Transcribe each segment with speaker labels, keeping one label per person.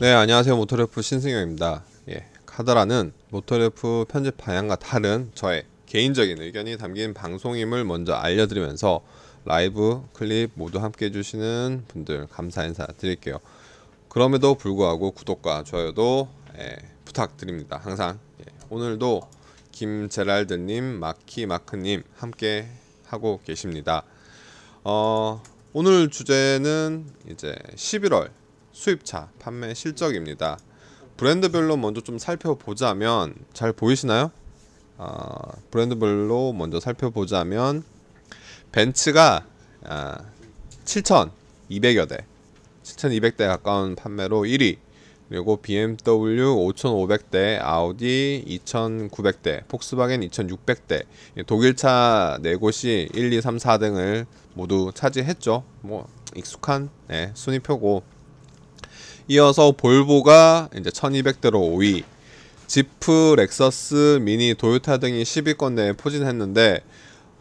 Speaker 1: 네, 안녕하세요. 모토레프 신승영입니다. 예, 카더라는 모토레프 편집 방향과 다른 저의 개인적인 의견이 담긴 방송임을 먼저 알려드리면서 라이브, 클립 모두 함께 해주시는 분들 감사 인사 드릴게요. 그럼에도 불구하고 구독과 좋아요도 부탁드립니다. 항상. 오늘도 김제랄드님, 마키마크님 함께 하고 계십니다. 오늘 주제는 이제 11월 수입차 판매 실적입니다. 브랜드별로 먼저 좀 살펴보자면, 잘 보이시나요? 브랜드별로 먼저 살펴보자면 벤츠가 7,200여 대, 7,200대 가까운 판매로 1위, 그리고 BMW 5,500대, 아우디 2,900대, 폭스바겐 2,600대, 독일차 4곳이 1, 2, 3, 4등을 모두 차지했죠. 뭐 익숙한 순위표고, 이어서 볼보가 이제 1200대로 5위, 지프, 렉서스, 미니, 도요타 등이 10위권 내에 포진했는데,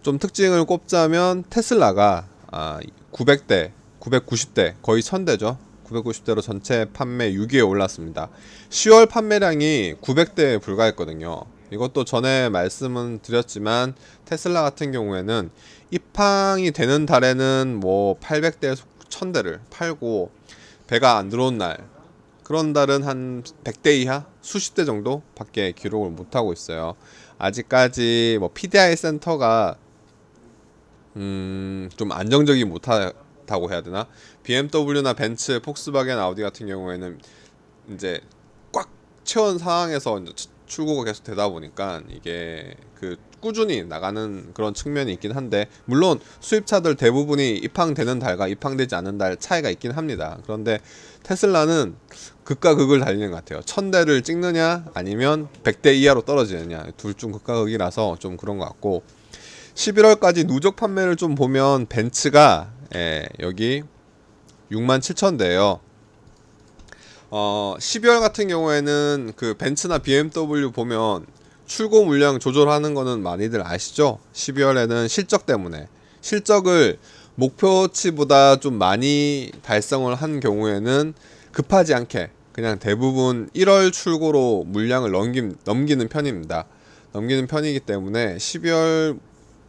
Speaker 1: 좀 특징을 꼽자면 테슬라가 900대, 990대, 거의 1000대죠. 990대로 전체 판매 6위에 올랐습니다. 10월 판매량이 900대에 불과했거든요. 이것도 전에 말씀은 드렸지만 테슬라 같은 경우에는 입항이 되는 달에는 뭐 800대에서 1000대를 팔고, 배가 안 들어온 날, 그런 달은 한 100대 이하, 수십 대 정도 밖에 기록을 못하고 있어요. 아직까지 뭐 PDI 센터가 좀 안정적이 못하다고 해야 되나? BMW나 벤츠, 폭스바겐, 아우디 같은 경우에는 이제 꽉 채운 상황에서 이제 출고가 계속 되다 보니까 이게 그 꾸준히 나가는 그런 측면이 있긴 한데, 물론 수입차들 대부분이 입항되는 달과 입항되지 않는 달 차이가 있긴 합니다. 그런데 테슬라는 극과 극을 달리는 것 같아요. 1000대를 찍느냐 아니면 100대 이하로 떨어지느냐, 둘 중 극과 극이라서 좀 그런 것 같고, 11월까지 누적 판매를 좀 보면 벤츠가 여기 67,000대예요. 12월 같은 경우에는 그 벤츠나 BMW 보면 출고 물량 조절하는 거는 많이들 아시죠? 12월에는 실적 때문에, 실적을 목표치보다 좀 많이 달성을 한 경우에는 급하지 않게 그냥 대부분 1월 출고로 물량을 넘기는 편입니다. 넘기는 편이기 때문에 12월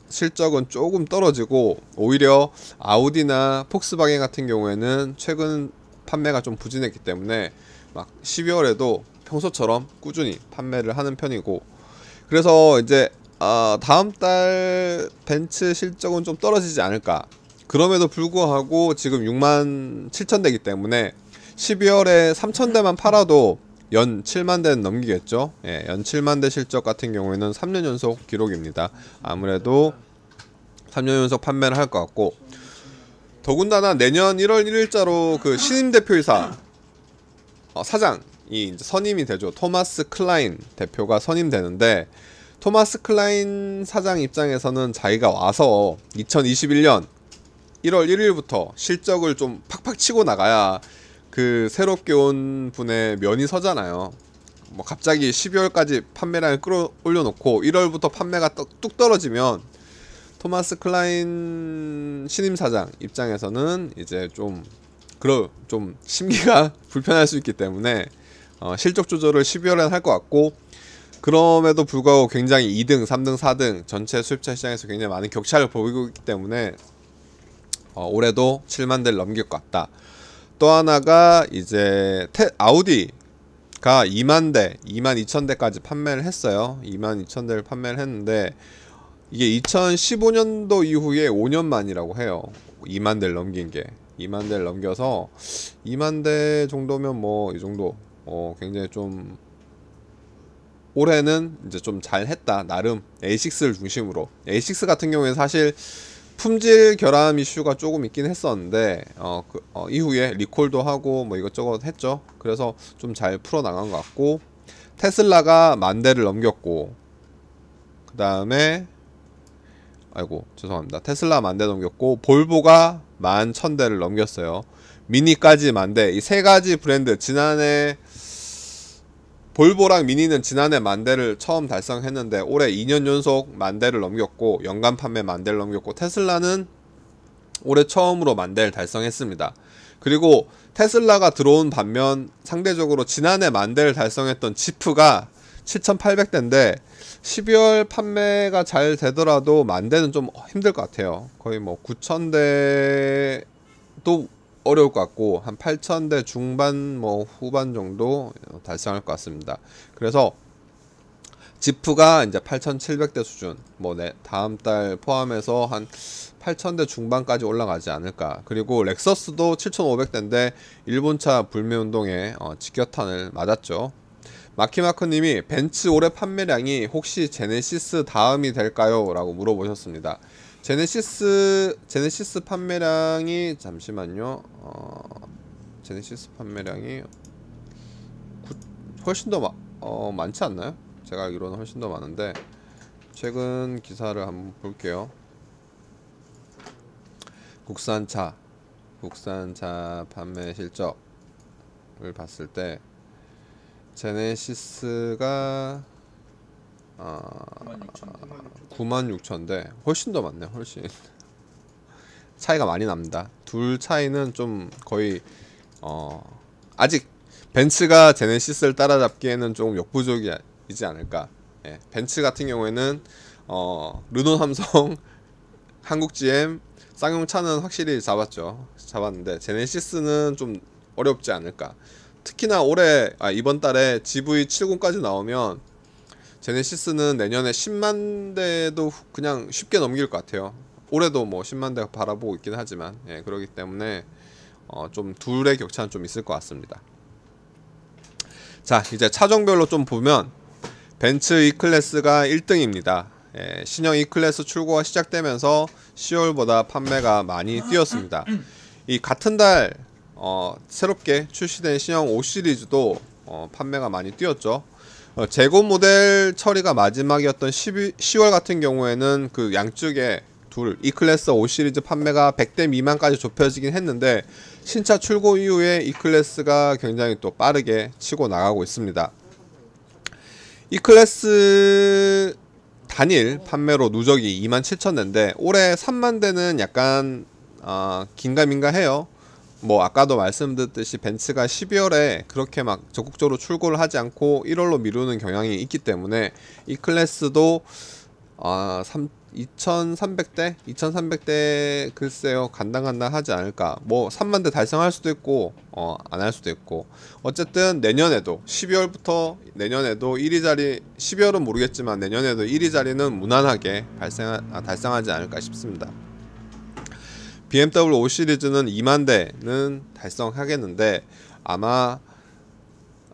Speaker 1: 실적은 조금 떨어지고, 오히려 아우디나 폭스바겐 같은 경우에는 최근 판매가 좀 부진했기 때문에 막 12월에도 평소처럼 꾸준히 판매를 하는 편이고, 그래서 이제 다음 달 벤츠 실적은 좀 떨어지지 않을까. 그럼에도 불구하고 지금 67,000대이기 때문에 12월에 3000대만 팔아도 연 7만대는 넘기겠죠. 연 7만대 실적 같은 경우에는 3년 연속 기록입니다. 아무래도 3년 연속 판매를 할 것 같고, 더군다나 내년 1월 1일자로 그 신임 대표이사 사장이 이제 선임이 되죠. 토마스 클라인 대표가 선임되는데, 토마스 클라인 사장 입장에서는 자기가 와서 2021년 1월 1일부터 실적을 좀 팍팍 치고 나가야 그 새롭게 온 분의 면이 서잖아요. 뭐 갑자기 12월까지 판매량을 끌어올려 놓고 1월부터 판매가 뚝 떨어지면 토마스 클라인 신임 사장 입장에서는 이제 좀 심기가 불편할 수 있기 때문에 실적 조절을 12월에 할 것 같고, 그럼에도 불구하고 굉장히 2등, 3등, 4등 전체 수입차 시장에서 굉장히 많은 격차를 보이고 있기 때문에 올해도 7만 대를 넘길 것 같다. 또 하나가 이제 아우디가 2만 대, 2만 2천 대까지 판매를 했어요. 2만 2천 대를 판매를 했는데, 이게 2015년도 이후에 5년 만이라고 해요. 2만 대를 넘긴 게. 2만 대를 넘겨서 2만 대 정도면 뭐 이 정도 굉장히 좀 올해는 이제 좀 잘했다. 나름 A6를 중심으로. A6 같은 경우에 사실 품질 결함 이슈가 조금 있긴 했었는데 이후에 리콜도 하고 뭐 이것저것 했죠. 그래서 좀 잘 풀어나간 것 같고, 테슬라가 10,000대를 넘겼고, 그 다음에 죄송합니다. 테슬라 10,000대 넘겼고, 볼보가 11,000대를 넘겼어요. 미니까지 10,000대. 이 세 가지 브랜드, 지난해 볼보랑 미니는 지난해 10,000대를 처음 달성했는데 올해 2년 연속 10,000대를 넘겼고, 연간 판매 10,000대를 넘겼고, 테슬라는 올해 처음으로 10,000대를 달성했습니다. 그리고 테슬라가 들어온 반면 상대적으로 지난해 만대를 달성했던 지프가 7,800대인데 12월 판매가 잘 되더라도 만대는 좀 힘들 것 같아요. 거의 뭐 9,000대도 어려울 것 같고 한 8,000대 중반 뭐 후반 정도 달성할 것 같습니다. 그래서 지프가 이제 8,700대 수준, 뭐 다음 달 포함해서 한 8,000대 중반까지 올라가지 않을까. 그리고 렉서스도 7,500대인데 일본차 불매운동에 직격탄을 맞았죠. 마키마크님이 벤츠 올해 판매량이 혹시 제네시스 다음이 될까요? 라고 물어보셨습니다. 제네시스 판매량이 잠시만요. 제네시스 판매량이 훨씬 더 많지 않나요? 제가 알기로는 훨씬 더 많은데 최근 기사를 한번 볼게요. 국산차 판매 실적을 봤을 때 제네시스가 96,000대 훨씬 더 많네. 훨씬 차이가 많이 납니다. 둘 차이는 좀 거의 아직 벤츠가 제네시스를 따라잡기에는 조금 역부족이지 않을까. 예, 벤츠 같은 경우에는 르노, 삼성, 한국 GM 쌍용차는 확실히 잡았는데 제네시스는 좀 어렵지 않을까. 특히나 이번 달에 GV70까지 나오면 제네시스는 내년에 10만 대도 그냥 쉽게 넘길 것 같아요. 올해도 뭐 10만 대 바라보고 있긴 하지만, 예, 그렇기 때문에 좀 둘의 격차는 좀 있을 것 같습니다. 자, 이제 차종별로 좀 보면 벤츠 E클래스가 1등입니다. 예, 신형 E클래스 출고가 시작되면서 10월보다 판매가 많이 뛰었습니다. 이 같은 달 새롭게 출시된 신형 5 시리즈도 판매가 많이 뛰었죠. 재고 모델 처리가 마지막이었던 10월 같은 경우에는 그 양쪽에 E클래스 5 시리즈 판매가 100대 미만까지 좁혀지긴 했는데 신차 출고 이후에 E클래스가 굉장히 또 빠르게 치고 나가고 있습니다. E클래스 단일 판매로 누적이 27,000대인데 올해 3만대는 약간 긴가민가해요. 뭐 아까도 말씀드렸듯이 ben츠가 12월에 그렇게 막 적극적으로 출고를 하지 않고 1월로 미루는 경향이 있기 때문에 이 클래스도 2300대 글쎄요, 간당간당 하지 않을까. 뭐 3만대 달성할 수도 있고 안 할 수도 있고, 어쨌든 내년에도 12월부터 내년에도 1위 자리, 12월은 모르겠지만 내년에도 1위 자리는 무난하게 달성하지 않을까 싶습니다. BMW 5 시리즈는 2만 대는 달성하겠는데 아마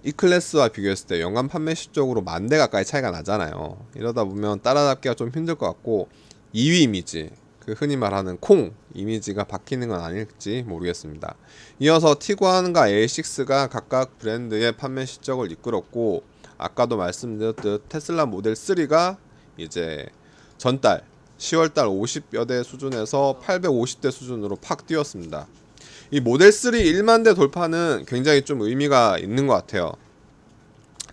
Speaker 1: 이 클래스와 비교했을 때 연간 판매 실적으로 10,000대 가까이 차이가 나잖아요. 이러다 보면 따라잡기가 좀 힘들 것 같고 2위 이미지, 그 흔히 말하는 콩 이미지가 바뀌는 건 아닐지 모르겠습니다. 이어서 티구안과 A6가 각각 브랜드의 판매 실적을 이끌었고, 아까도 말씀드렸듯 테슬라 모델 3가 이제 전달 10월달 50여 대 수준에서 850대 수준으로 팍 뛰었습니다. 이 모델 3 1만 대 돌파는 굉장히 좀 의미가 있는 것 같아요.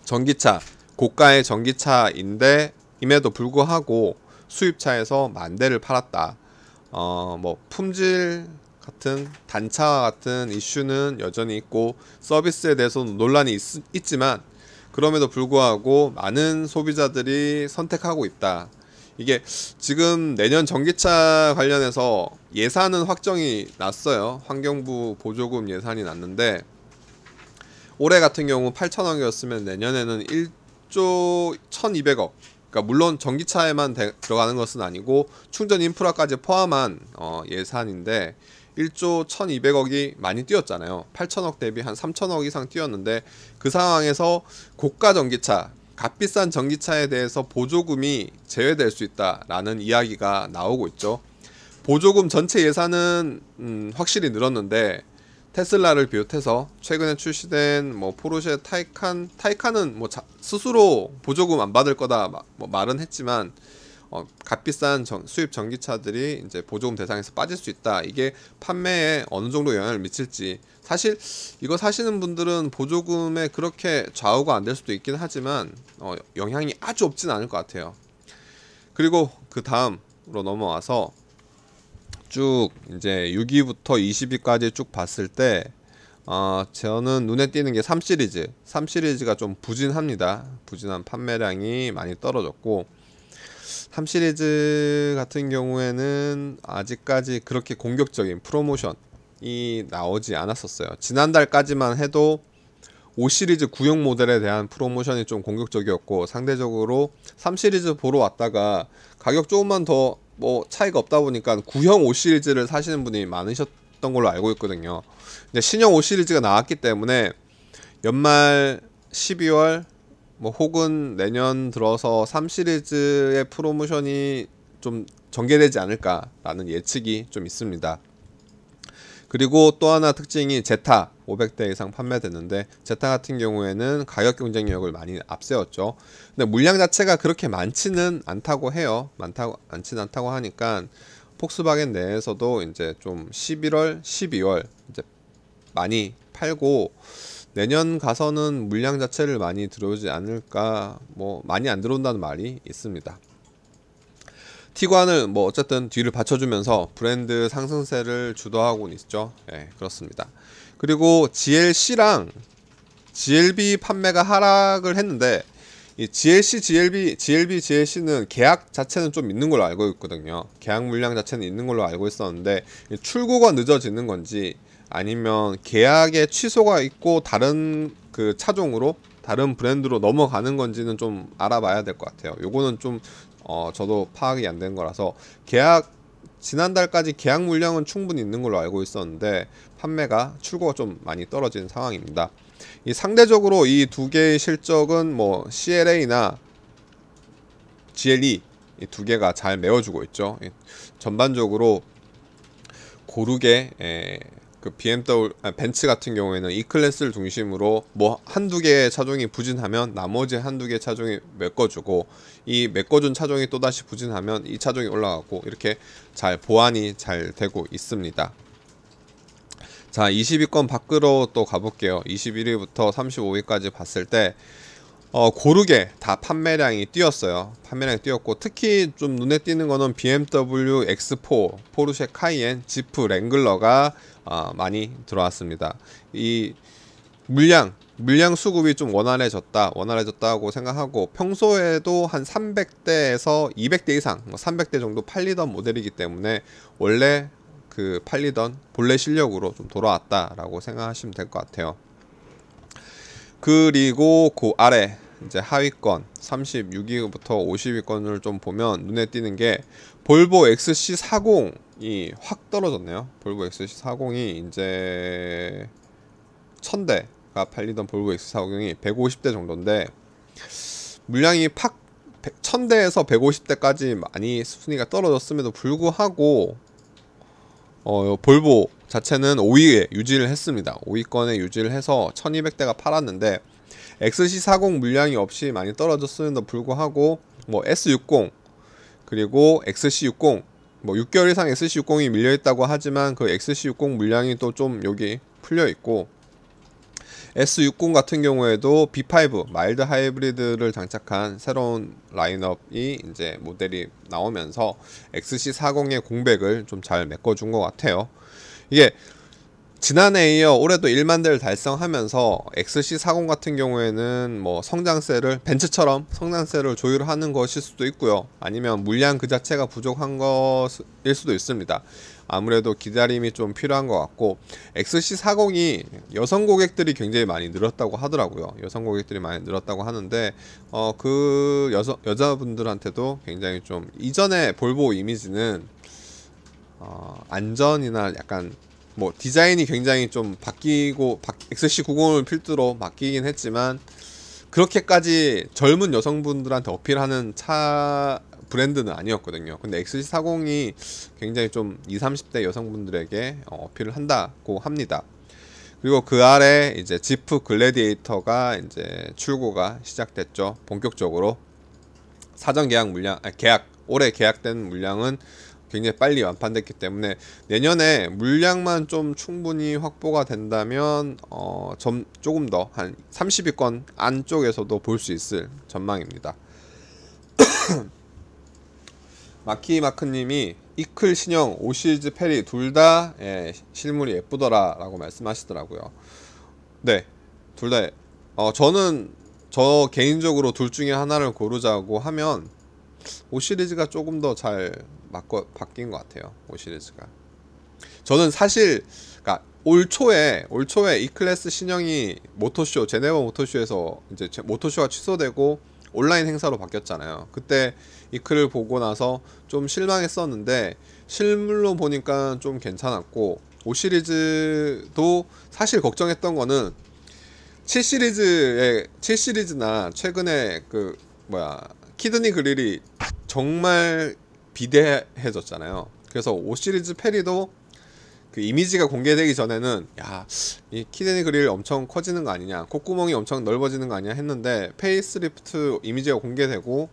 Speaker 1: 전기차, 고가의 전기차인데 임에도 불구하고 수입차에서 10,000대를 팔았다. 뭐 품질 같은 단차와 같은 이슈는 여전히 있고 서비스에 대해서는 논란이 있지만 그럼에도 불구하고 많은 소비자들이 선택하고 있다. 이게 지금 내년 전기차 관련해서 예산은 확정이 났어요. 환경부 보조금 예산이 났는데 올해 같은 경우 8,000억이었으면 내년에는 1조 1,200억. 그러니까 물론 전기차에만 들어가는 것은 아니고 충전 인프라까지 포함한 예산인데 1조 1,200억이 많이 뛰었잖아요. 8,000억 대비 한 3,000억 이상 뛰었는데 그 상황에서 고가 전기차, 값비싼 전기차에 대해서 보조금이 제외될 수 있다라는 이야기가 나오고 있죠. 보조금 전체 예산은 확실히 늘었는데 테슬라를 비롯해서 최근에 출시된 뭐 포르쉐 타이칸은 뭐 스스로 보조금 안 받을 거다 뭐 말은 했지만 값비싼 수입 전기차들이 이제 보조금 대상에서 빠질 수 있다. 이게 판매에 어느 정도 영향을 미칠지, 사실 이거 사시는 분들은 보조금에 그렇게 좌우가 안 될 수도 있긴 하지만 영향이 아주 없진 않을 것 같아요. 그리고 그 다음으로 넘어와서 쭉 이제 6위부터 20위까지 쭉 봤을 때 저는 눈에 띄는 게 3시리즈. 3시리즈가 좀 부진합니다. 부진한 판매량이 많이 떨어졌고 3시리즈 같은 경우에는 아직까지 그렇게 공격적인 프로모션이 나오지 않았었어요. 지난달까지만 해도 5시리즈 구형 모델에 대한 프로모션이 좀 공격적이었고 상대적으로 3시리즈 보러 왔다가 가격 조금만 더 뭐 차이가 없다 보니까 구형 5시리즈를 사시는 분이 많으셨던 걸로 알고 있거든요. 근데 신형 5시리즈가 나왔기 때문에 연말 12월 뭐 혹은 내년 들어서 3시리즈의 프로모션이 좀 전개되지 않을까라는 예측이 좀 있습니다. 그리고 또 하나 특징이 제타 500대 이상 판매됐는데 제타 같은 경우에는 가격 경쟁력을 많이 앞세웠죠. 근데 물량 자체가 그렇게 많지는 않다고 해요. 많지는 않다고 하니까 폭스바겐 내에서도 이제 좀 11월, 12월 이제 많이 팔고 내년 가서는 물량 자체를 많이 들어오지 않을까, 뭐 많이 안 들어온다는 말이 있습니다. 티관을 뭐 어쨌든 뒤를 받쳐주면서 브랜드 상승세를 주도하고 있죠. 예, 그렇습니다. 그리고 GLC랑 GLB 판매가 하락을 했는데 이 GLC는 계약 자체는 좀 있는 걸로 알고 있거든요. 계약 물량 자체는 있는 걸로 알고 있었는데 출고가 늦어지는 건지 아니면 계약의 취소가 있고 다른 그 차종으로 다른 브랜드로 넘어가는 건지는 좀 알아봐야 될 것 같아요. 요거는 좀 저도 파악이 안 된 거라서 지난달까지 계약 물량은 충분히 있는 걸로 알고 있었는데 판매가 출고가 좀 많이 떨어진 상황입니다. 이 상대적으로 이 두 개의 실적은 뭐 CLA나 GLE 이 두 개가 잘 메워주고 있죠. 전반적으로 고르게 그 BMW, 벤츠 같은 경우에는 E클래스를 중심으로 뭐 한두 개의 차종이 부진하면 나머지 한두 개의 차종이 메꿔주고 이 메꿔준 차종이 또다시 부진하면 이 차종이 올라가고 이렇게 잘 보완이 잘 되고 있습니다. 자, 20위권 밖으로 또 가볼게요. 21위부터 35위까지 봤을 때 고르게 다 판매량이 뛰었어요. 판매량이 뛰었고 특히 좀 눈에 띄는 거는 BMW X4, 포르쉐 카이엔, 지프 랭글러가 많이 들어왔습니다. 이 물량 수급이 좀 원활해졌다고 생각하고 평소에도 한 300대에서 200대 이상, 300대 정도 팔리던 모델이기 때문에 원래 그 팔리던 본래 실력으로 좀 돌아왔다라고 생각하시면 될 것 같아요. 그리고 그 아래 이제 하위권 36위부터 50위권을 좀 보면 눈에 띄는 게 볼보 XC40이 확 떨어졌네요. 볼보 XC40이 이제 1000대가 팔리던 볼보 XC40이 150대 정도인데 물량이 1000대에서 150대까지 많이 순위가 떨어졌음에도 불구하고 볼보 자체는 5위에 유지를 했습니다. 5위권에 유지를 해서 1200대가 팔았는데 XC40 물량이 없이 많이 떨어졌음에도 불구하고 뭐 S60 그리고 XC60 뭐 6개월 이상 XC60이 밀려있다고 하지만 그 XC60 물량이 또 좀 여기 풀려있고 S60 같은 경우에도 B5 마일드 하이브리드를 장착한 새로운 라인업이 이제 모델이 나오면서 XC40의 공백을 좀 잘 메꿔준 것 같아요. 이게 지난해에 이어 올해도 1만 대를 달성하면서 XC40 같은 경우에는 뭐 성장세를 벤츠처럼 성장세를 조율하는 것일 수도 있고요. 아니면 물량 그 자체가 부족한 것일 수도 있습니다. 아무래도 기다림이 좀 필요한 것 같고 XC40이 여성 고객들이 굉장히 많이 늘었다고 하더라고요. 여성 고객들이 많이 늘었다고 하는데 그 여자분들한테도 굉장히 좀 이전에 볼보 이미지는 안전이나 약간 뭐 디자인이 굉장히 좀 바뀌고 XC90을 필두로 바뀌긴 했지만 그렇게까지 젊은 여성분들한테 어필하는 차 브랜드는 아니었거든요. 근데 XC40이 굉장히 좀 20, 30대 여성분들에게 어필을 한다고 합니다. 그리고 그 아래 이제 지프 글래디에이터가 이제 출고가 시작됐죠. 본격적으로 사전 계약 물량, 올해 계약된 물량은 굉장히 빨리 완판됐기 때문에 내년에 물량만 좀 충분히 확보가 된다면 조금 더 한 30위권 안쪽에서도 볼 수 있을 전망입니다. 마키마크님이 이클 신형 5시리즈 페리 둘 다 실물이 예쁘더라 라고 말씀하시더라고요. 네, 둘 다 저는 저 개인적으로 둘 중에 하나를 고르자고 하면 5시리즈가 조금 더 잘 바뀐 것 같아요. 5시리즈가 저는 사실 그러니까 올 초에 E클래스 신형이 모토쇼 제네바 모토쇼에서 이제 모토쇼가 취소되고 온라인 행사로 바뀌었잖아요. 그때 E클을 보고 나서 좀 실망했었는데 실물로 보니까 좀 괜찮았고 5시리즈도 사실 걱정했던 거는 7시리즈나 최근에 그 뭐야 키드니 그릴이 정말 비대해졌잖아요. 그래서 5시리즈 페리도 그 이미지가 공개되기 전에는 야, 이 키드니 그릴 엄청 커지는 거 아니냐, 콧구멍이 엄청 넓어지는 거 아니냐 했는데 페이스리프트 이미지가 공개되고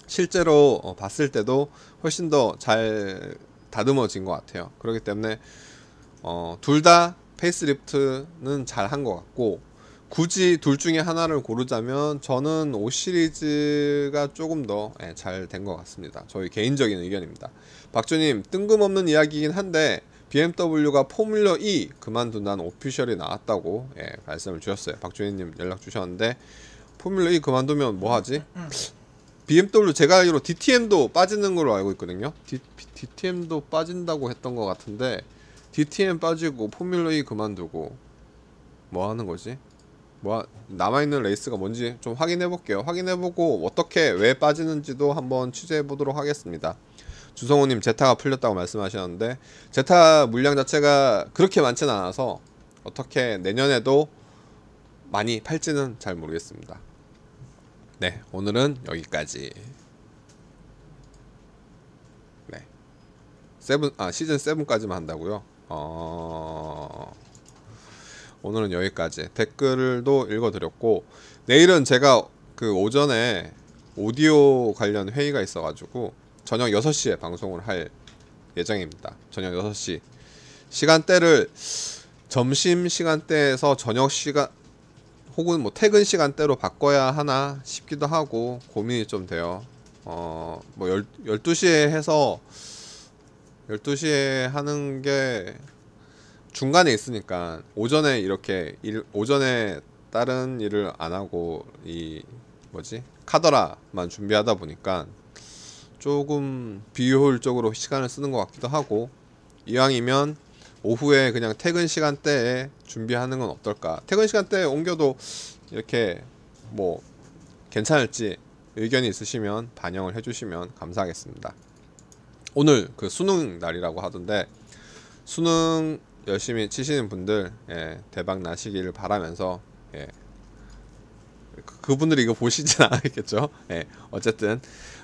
Speaker 1: 실제로 봤을 때도 훨씬 더 잘 다듬어진 것 같아요. 그렇기 때문에 둘 다 페이스리프트는 잘 한 것 같고, 굳이 둘 중에 하나를 고르자면 저는 5시리즈가 조금 더 잘 된 것 같습니다. 저희 개인적인 의견입니다. 박주님, 뜬금없는 이야기이긴 한데 BMW가 포뮬러 E 그만둔다는 오피셜이 나왔다고 말씀을 주셨어요. 박주희님 연락 주셨는데 포뮬러 E 그만두면 뭐 하지? BMW 제가 알기로 DTM도 빠지는 걸로 알고 있거든요. DTM도 빠진다고 했던 것 같은데 DTM 빠지고 포뮬러 E 그만두고 뭐 하는 거지? 뭐 남아있는 레이스가 뭔지 좀 확인해 볼게요. 확인해보고 어떻게 왜 빠지는지도 한번 취재해 보도록 하겠습니다. 주성호님, 제타가 풀렸다고 말씀하셨는데 제타 물량 자체가 그렇게 많지는 않아서 어떻게 내년에도 많이 팔지는 잘 모르겠습니다. 네, 오늘은 여기까지. 네, 시즌 7까지만 한다고요? 오늘은 여기까지. 댓글도 읽어드렸고, 내일은 제가 그 오전에 오디오 관련 회의가 있어가지고 저녁 6시에 방송을 할 예정입니다. 저녁 6시 시간대를 점심 시간대에서 저녁 시간 혹은 뭐 퇴근 시간대로 바꿔야 하나 싶기도 하고 고민이 좀 돼요. 뭐 12시에 해서 12시에 하는 게 중간에 있으니까 오전에 이렇게 오전에 다른 일을 안 하고 이 뭐지? 카더라만 준비하다 보니까 조금 비효율적으로 시간을 쓰는 것 같기도 하고, 이왕이면 오후에 그냥 퇴근 시간대에 준비하는 건 어떨까. 퇴근 시간대에 옮겨도 이렇게 뭐 괜찮을지 의견이 있으시면 반영을 해주시면 감사하겠습니다. 오늘 그 수능 날이라고 하던데 수능 열심히 치시는 분들 대박 나시기를 바라면서 그분들이 이거 보시진 않았겠죠. 어쨌든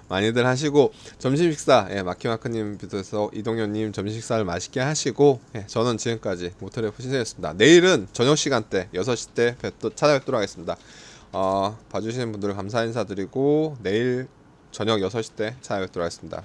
Speaker 1: 많이들 하시고 점심 식사 마키마크님 비롯해서 이동현님 점심 식사를 맛있게 하시고, 저는 지금까지 모터레 포신세였습니다. 내일은 저녁 시간대 6시 때 찾아뵙도록 하겠습니다. 봐주시는 분들 감사 인사드리고 내일 저녁 6시 때 찾아뵙도록 하겠습니다.